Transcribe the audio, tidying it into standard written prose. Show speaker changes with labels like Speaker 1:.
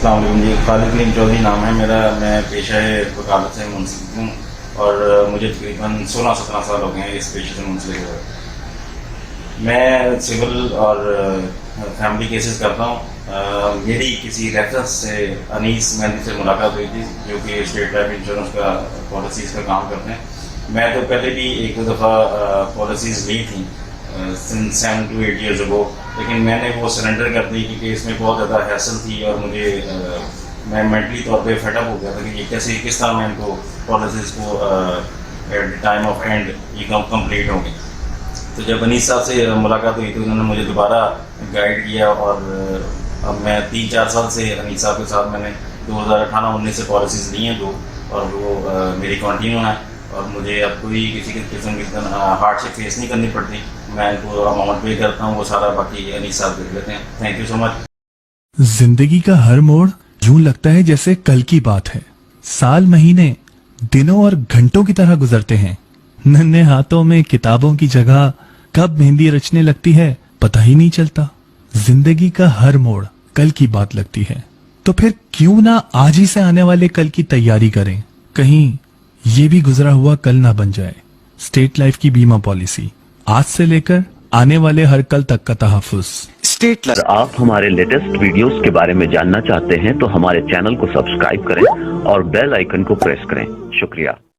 Speaker 1: अस्सलाम वालेकुम जी, खालिद नीम चौधरी नाम है मेरा। मैं पेशा वकालत से मुंसलिक हूँ और मुझे तकरीबन 16-17 साल हो गए हैं इस पेशे से मुंसलिक हुए। मैं सिविल और फैमिली केसेस करता हूँ। मेरी किसी रेफरेंस से अनीस मेहंदी से मुलाकात हुई थी, जो कि स्टेट लाइफ इंश्योरेंस का पॉलिसीज़ का काम करते हैं। मैं तो पहले भी एक दो दफ़ा पॉलिसीज़ ली थी 7 to 8 years ago, लेकिन मैंने वो सरेंडर कर दी क्योंकि इसमें बहुत ज़्यादा हैसल थी और मुझे मैं मेंटली तौर पे फेडअप हो गया था कि ये कैसे किस तरह मैं इनको पॉलिसीज़ को at the time of and ये कंप्लीट होंगे। तो जब अनीस साहब से मुलाकात हुई तो उन्होंने मुझे दोबारा गाइड किया और अब मैं 3-4 साल से अनीस साहब के साथ मैंने 2018-19 से पॉलिसीज़ ली हैं 2, और वो मेरी कंटिन्यू है और मुझे अब कोई किसी किस्म की हार्डशिप फेस नहीं करनी पड़ती। मैं इनको अमाउंट पे करता हूँ, वो सारा बाकी अनीस साहब देख लेते हैं। Thank you so much.
Speaker 2: जिंदगी का हर मोड़ यूं लगता है जैसे कल की बात है। साल, महीने, दिनों और घंटों की तरह गुजरते हैं। नन्हे हाथों में किताबों की जगह कब मेहंदी रचने लगती है पता ही नहीं चलता। जिंदगी का हर मोड़ कल की बात लगती है, तो फिर क्यों ना आज ही से आने वाले कल की तैयारी करें। कहीं ये भी गुजरा हुआ कल ना बन जाए। स्टेट लाइफ की बीमा पॉलिसी, आज से लेकर आने वाले हर कल तक का तहफ़्फ़ुज़।
Speaker 3: State life. आप हमारे लेटेस्ट वीडियोस के बारे में जानना चाहते हैं तो हमारे चैनल को सब्सक्राइब करें और बेल आइकन को प्रेस करें। शुक्रिया।